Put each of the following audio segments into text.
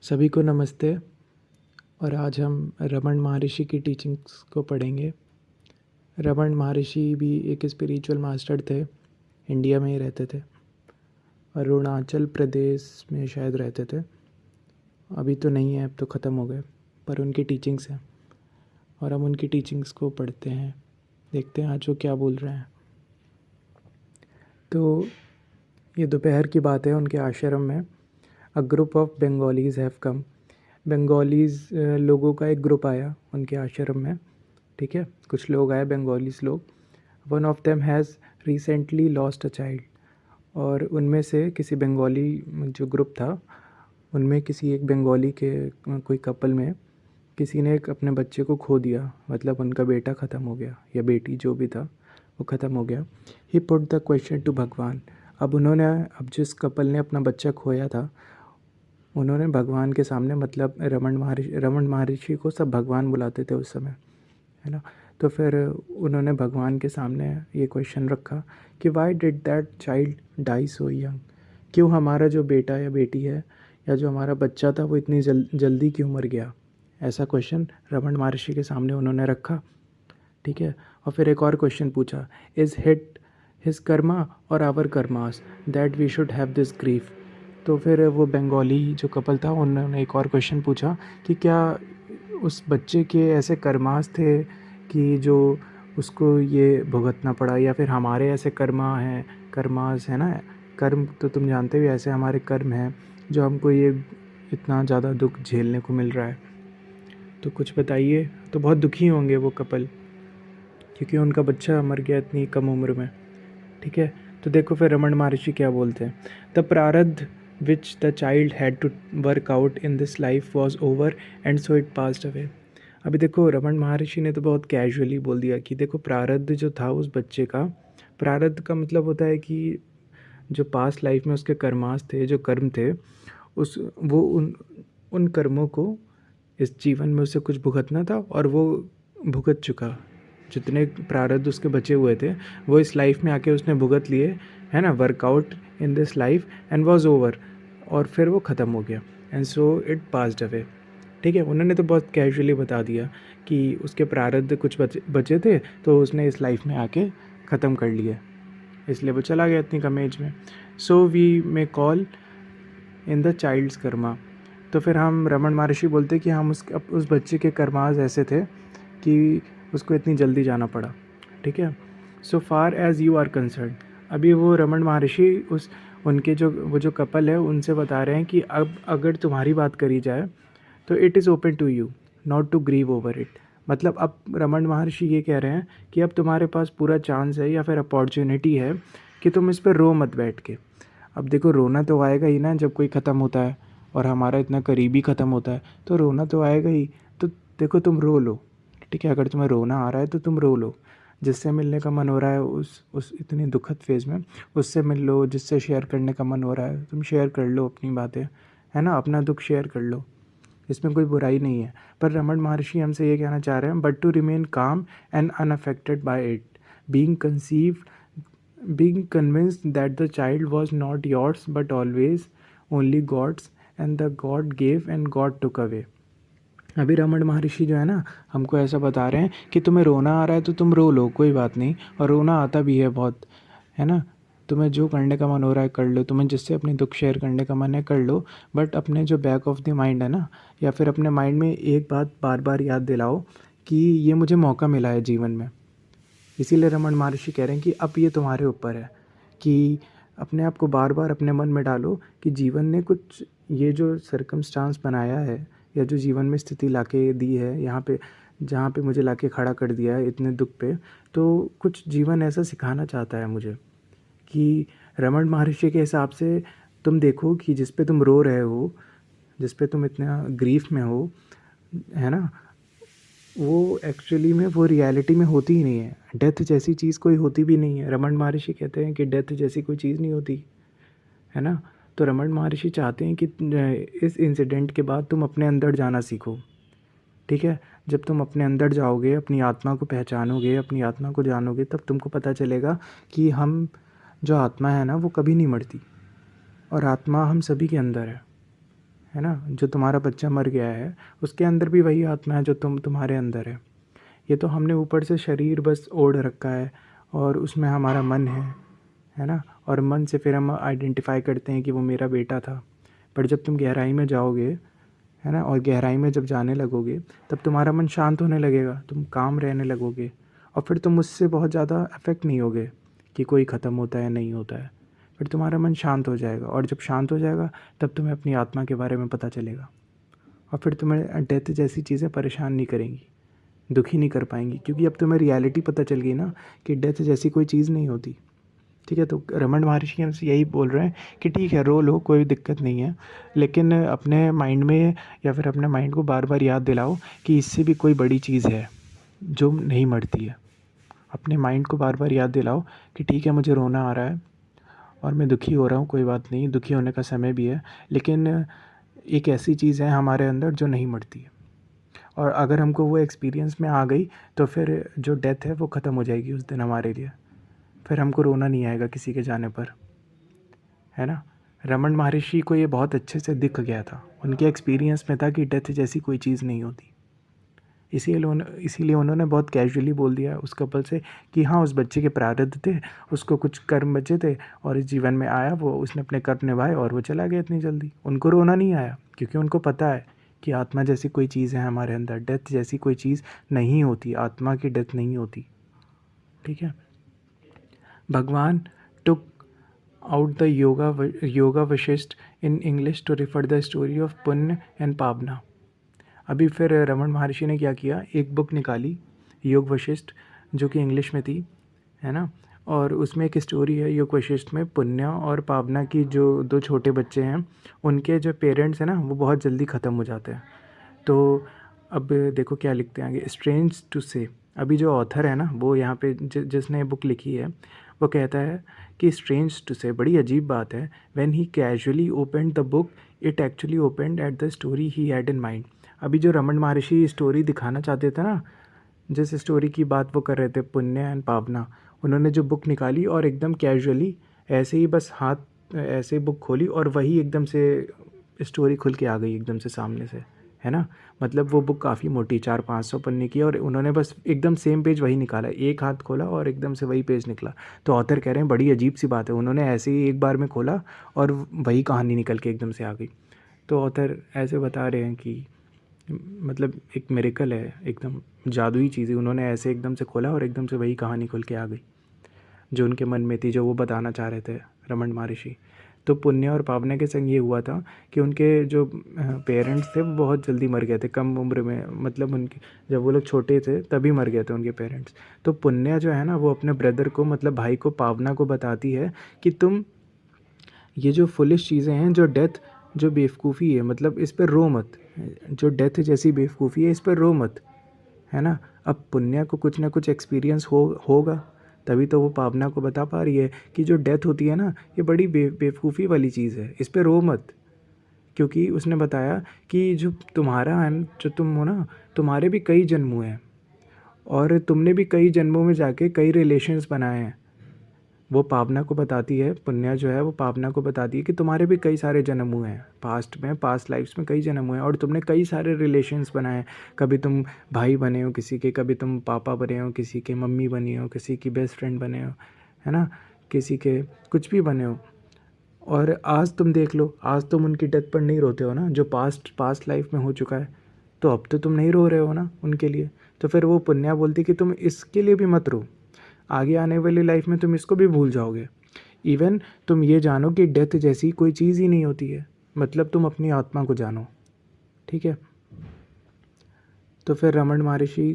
सभी को नमस्ते। और आज हम रमन महर्षि की टीचिंग्स को पढ़ेंगे। रमन महर्षि भी एक स्पिरिचुअल मास्टर थे। इंडिया में ही रहते थे, अरुणाचल प्रदेश में शायद रहते थे। अभी तो नहीं है, अब तो ख़त्म हो गए, पर उनकी टीचिंग्स हैं और हम उनकी टीचिंग्स को पढ़ते हैं। देखते हैं आज वो क्या बोल रहे हैं। तो ये दोपहर की बात है, उनके आश्रम में a group of Bengalis have come. Bengalis लोगों का एक ग्रुप आया उनके आश्रम में। ठीक है, कुछ लोग आए, बंगालीज़ लोग। One of them has recently lost a child. और उनमें से किसी बंगाली जो ग्रुप था, उनमें किसी एक बंगाली के कोई कपल में किसी ने एक अपने बच्चे को खो दिया। मतलब उनका बेटा ख़त्म हो गया या बेटी, जो भी था वो ख़त्म हो गया। ही पुट द क्वेश्चन टू भगवान। अब जिस कपल ने अपना बच्चा खोया था, उन्होंने भगवान के सामने, मतलब रमन महर्षि को सब भगवान बुलाते थे उस समय, है ना। तो फिर उन्होंने भगवान के सामने ये क्वेश्चन रखा कि why did that child die so young. क्यों हमारा जो बेटा या बेटी है या जो हमारा बच्चा था वो इतनी जल्दी क्यों मर गया। ऐसा क्वेश्चन रमन महर्षि के सामने उन्होंने रखा। ठीक है, और फिर एक और क्वेश्चन पूछा, इज़ हिट हिज कर्मा और our karmas that we should have this grief. तो फिर वो बंगाली जो कपल था, उन्होंने एक और क्वेश्चन पूछा कि क्या उस बच्चे के ऐसे कर्मास थे कि जो उसको ये भुगतना पड़ा, या फिर हमारे ऐसे कर्मास है ना। कर्म तो तुम जानते हो, ऐसे हमारे कर्म हैं जो हमको ये इतना ज़्यादा दुख झेलने को मिल रहा है। तो कुछ बताइए। तो बहुत दुखी होंगे वो कपल, क्योंकि उनका बच्चा मर गया इतनी कम उम्र में। ठीक है, तो देखो फिर रमन महर्षि क्या बोलते हैं। द प्रारब्ध which the child had to work out in this life was over and so it passed away. अभी देखो रमन महर्षि ने तो बहुत कैजुअली बोल दिया कि देखो प्रारब्ध जो था उस बच्चे का, प्रारब्ध का मतलब होता है कि जो पास्ट लाइफ में उसके कर्मास थे, जो कर्म थे, उस वो उन कर्मों को इस जीवन में उसे कुछ भुगतना था और वो भुगत चुका। जितने प्रारब्ध उसके बचे हुए थे वो इस लाइफ में आके उसने भुगत लिए, है ना। Workout in this life and was over, और फिर वो ख़त्म हो गया, and so it passed away. ठीक है, उन्होंने तो बहुत कैजुअली बता दिया कि उसके प्रारब्ध कुछ बचे थे तो उसने इस लाइफ में आके ख़त्म कर लिए, इसलिए वो चला गया इतनी कम एज में। So we may call in the child's karma. तो फिर हम रमन महर्षि बोलते कि हम उस बच्चे के कर्माज ऐसे थे कि उसको इतनी जल्दी जाना पड़ा। ठीक है, so far as you are concerned. अभी वो रमन महर्षि उनके वो जो कपल है उनसे बता रहे हैं कि अब अगर तुम्हारी बात करी जाए तो it is open to you not to grieve over it. मतलब अब रमन महर्षि ये कह रहे हैं कि अब तुम्हारे पास पूरा चांस है या फिर अपॉर्चुनिटी है कि तुम इस पर रो मत बैठ के। अब देखो रोना तो आएगा ही ना, जब कोई ख़त्म होता है और हमारा इतना करीबी ख़त्म होता है तो रोना तो आएगा ही। तो देखो तुम रो लो। ठीक है, अगर तुम्हें रोना आ रहा है तो तुम रो लो। जिससे मिलने का मन हो रहा है उस इतनी दुखद फेज़ में, उससे मिल लो। जिससे शेयर करने का मन हो रहा है तुम शेयर कर लो अपनी बातें, है ना। अपना दुख शेयर कर लो, इसमें कोई बुराई नहीं है। पर रमन महर्षि हमसे ये कहना चाह रहे हैं, but to remain calm and unaffected by it, being conceived, being convinced that the child was not yours but always only God's, and the God gave and God took away। अभी रमन महर्षि जो है ना, हमको ऐसा बता रहे हैं कि तुम्हें रोना आ रहा है तो तुम रो लो, कोई बात नहीं। और रोना आता भी है बहुत, है ना। तुम्हें जो करने का मन हो रहा है कर लो, तुम्हें जिससे अपनी दुख शेयर करने का मन है कर लो। बट अपने जो बैक ऑफ द माइंड है ना, या फिर अपने माइंड में एक बात बार बार याद दिलाओ कि ये मुझे मौका मिला है जीवन में। इसीलिए रमन महर्षि कह रहे हैं कि अब ये तुम्हारे ऊपर है कि अपने आप को बार बार अपने मन में डालो कि जीवन ने कुछ ये जो सर्कमस्टांस बनाया है या जो जीवन में स्थिति लाके दी है यहाँ पे, जहाँ पे मुझे लाके खड़ा कर दिया है इतने दुख पे, तो कुछ जीवन ऐसा सिखाना चाहता है मुझे कि रमन महर्षि के हिसाब से तुम देखो कि जिस पे तुम रो रहे हो, जिस पे तुम इतना ग्रीफ में हो, है ना, वो एक्चुअली में वो रियलिटी में होती ही नहीं है। डेथ जैसी चीज़ कोई होती भी नहीं है। रमन महर्षि कहते हैं कि डेथ जैसी कोई चीज़ नहीं होती, है ना। तो रमन महर्षि चाहते हैं कि इस इंसिडेंट के बाद तुम अपने अंदर जाना सीखो। ठीक है, जब तुम अपने अंदर जाओगे, अपनी आत्मा को पहचानोगे, अपनी आत्मा को जानोगे, तब तुमको पता चलेगा कि हम जो आत्मा है ना वो कभी नहीं मरती, और आत्मा हम सभी के अंदर है है ना, जो तुम्हारा बच्चा मर गया है उसके अंदर भी वही आत्मा है जो तुम्हारे अंदर है। ये तो हमने ऊपर से शरीर बस ओढ़ रखा है और उसमें हमारा मन है ना, और मन से फिर हम आइडेंटिफाई करते हैं कि वो मेरा बेटा था। पर जब तुम गहराई में जाओगे, है ना, और गहराई में जब जाने लगोगे तब तुम्हारा मन शांत होने लगेगा, तुम काम रहने लगोगे और फिर तुम उससे बहुत ज़्यादा अफेक्ट नहीं होगे कि कोई ख़त्म होता है नहीं होता है। फिर तुम्हारा मन शांत हो जाएगा और जब शांत हो जाएगा तब तुम्हें अपनी आत्मा के बारे में पता चलेगा और फिर तुम्हें डेथ जैसी चीज़ें परेशान नहीं करेंगी, दुखी नहीं कर पाएंगी, क्योंकि अब तुम्हें रियलिटी पता चल गई ना कि डेथ जैसी कोई चीज़ नहीं होती। ठीक है, तो रमन महर्षि हमसे यही बोल रहे हैं कि ठीक है रो लो, कोई दिक्कत नहीं है, लेकिन अपने माइंड में या फिर अपने माइंड को बार बार याद दिलाओ कि इससे भी कोई बड़ी चीज़ है जो नहीं मरती है। अपने माइंड को बार बार याद दिलाओ कि ठीक है मुझे रोना आ रहा है और मैं दुखी हो रहा हूँ, कोई बात नहीं, दुखी होने का समय भी है, लेकिन एक ऐसी चीज़ है हमारे अंदर जो नहीं मरती है। और अगर हमको वो एक्सपीरियंस में आ गई तो फिर जो डेथ है वो ख़त्म हो जाएगी उस दिन हमारे लिए, फिर हमको रोना नहीं आएगा किसी के जाने पर, है ना। रमन महर्षि को ये बहुत अच्छे से दिख गया था, उनके एक्सपीरियंस में था कि डेथ जैसी कोई चीज़ नहीं होती। इसीलिए उन्होंने बहुत कैजुअली बोल दिया उस कपल से कि हाँ उस बच्चे के प्रारब्ध थे, उसको कुछ कर्म बचे थे और इस जीवन में आया, वो उसने अपने कर्म निभाए और वो चला गया इतनी जल्दी। उनको रोना नहीं आया क्योंकि उनको पता है कि आत्मा जैसी कोई चीज़ है हमारे अंदर, डेथ जैसी कोई चीज़ नहीं होती, आत्मा की डेथ नहीं होती। ठीक है, भगवान टुक out the yoga Vashist in English to refer the story of पुण्य एंड पावना। अभी फिर रमन महर्षि ने क्या किया, एक बुक निकाली योग वशिष्ठ जो कि इंग्लिश में थी, है ना, और उसमें एक स्टोरी है योग वशिष्ठ में, पुण्य और पावना की जो दो छोटे बच्चे हैं उनके जो पेरेंट्स हैं ना वो बहुत जल्दी ख़त्म हो जाते हैं। तो अब देखो क्या लिखते हैं आगे, स्ट्रेंज टू से, अभी जो ऑथर है ना वो यहाँ पे जिसने बुक लिखी है वो कहता है कि स्ट्रेंज टू से, बड़ी अजीब बात है, when he casually opened the book it actually opened at the story he had in mind. अभी जो रमन महर्षि स्टोरी दिखाना चाहते थे ना, जिस स्टोरी की बात वो कर रहे थे पुण्य एंड पावना, उन्होंने जो बुक निकाली और एकदम कैजुअली ऐसे ही बस हाथ ऐसे बुक खोली और वही एकदम से स्टोरी खुल के आ गई एकदम से सामने से, है ना। मतलब वो बुक काफ़ी मोटी 400-500 पन्ने की और उन्होंने बस एकदम सेम पेज वही निकाला, एक हाथ खोला और एकदम से वही पेज निकला। तो ऑथर कह रहे हैं बड़ी अजीब सी बात है, उन्होंने ऐसे ही एक बार में खोला और वही कहानी निकल के एकदम से आ गई। तो ऑथर ऐसे बता रहे हैं कि मतलब एक मिरेकल है, एकदम जादुई चीज़ है, उन्होंने ऐसे एकदम से खोला और एकदम से वही कहानी खुल के आ गई जो उनके मन में थी, जो वो बताना चाह रहे थे रमन महर्षि। तो पुण्य और पावना के संग ये हुआ था कि उनके जो पेरेंट्स थे वो बहुत जल्दी मर गए थे, कम उम्र में, मतलब उनके जब वो लोग छोटे थे तभी मर गए थे उनके पेरेंट्स। तो पुण्य जो है ना वो अपने ब्रदर को, मतलब भाई को, पावना को बताती है कि तुम ये जो फुलिश चीज़ें हैं, जो डेथ, जो बेवकूफ़ी है, मतलब इस पर रो मत, जो डेथ जैसी बेवकूफ़ी है इस पर रो मत, है ना। अब पुण्य को कुछ ना कुछ एक्सपीरियंस होगा, तभी तो वो पावना को बता पा रही है कि जो डेथ होती है ना ये बड़ी बेवकूफ़ी वाली चीज़ है, इस पे रो मत। क्योंकि उसने बताया कि जो तुम्हारा है, जो तुम हो ना, तुम्हारे भी कई जन्म हुए हैं और तुमने भी कई जन्मों में जाके कई रिलेशंस बनाए हैं। वो पावना को बताती है, पुण्य जो है वो पावना को बताती है कि तुम्हारे भी कई सारे जन्म हुए हैं, पास्ट में, पास्ट लाइफ्स में कई जन्म हुए हैं और तुमने कई सारे रिलेशंस बनाए हैं। कभी तुम भाई बने हो किसी के, कभी तुम पापा बने हो किसी के, मम्मी बनी हो किसी की, बेस्ट फ्रेंड बने हो, है ना, किसी के कुछ भी बने हो। और आज तुम देख लो, आज तुम उनकी डेथ पर नहीं रोते हो ना, जो पास्ट पास्ट लाइफ में हो चुका है, तो अब तो तुम नहीं रो रहे हो ना उनके लिए। तो फिर वो पुण्या बोलती कि तुम इसके लिए भी मत रो, आगे आने वाली लाइफ में तुम इसको भी भूल जाओगे। इवन तुम ये जानो कि डेथ जैसी कोई चीज़ ही नहीं होती है, मतलब तुम अपनी आत्मा को जानो। ठीक है, तो फिर रमन महर्षि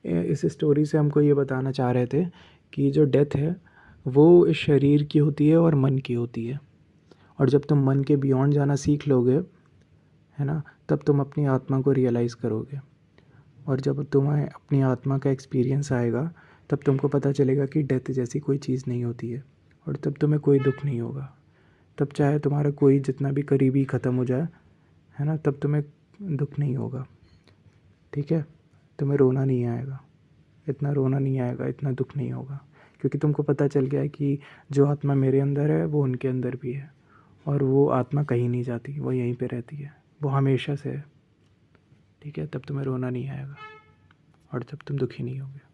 इस स्टोरी से हमको ये बताना चाह रहे थे कि जो डेथ है वो इस शरीर की होती है और मन की होती है, और जब तुम मन के बियॉन्ड जाना सीख लोगे, है ना, तब तुम अपनी आत्मा को रियलाइज़ करोगे। और जब तुम्हें अपनी आत्मा का एक्सपीरियंस आएगा तब तुमको पता चलेगा कि डेथ जैसी कोई चीज़ नहीं होती है और तब तुम्हें कोई दुख नहीं होगा। तब चाहे तुम्हारा कोई जितना भी करीबी ख़त्म हो जाए, है ना, तब तुम्हें दुख नहीं होगा। ठीक है, तुम्हें रोना नहीं आएगा, इतना रोना नहीं आएगा, इतना दुख नहीं होगा, क्योंकि तुमको पता चल गया है कि जो आत्मा मेरे अंदर है वो उनके अंदर भी है और वो आत्मा कहीं नहीं जाती, वो यहीं पे रहती है, वो हमेशा से है, ठीक है? तब तुम्हें रोना नहीं आएगा और तब तुम दुखी नहीं होगे।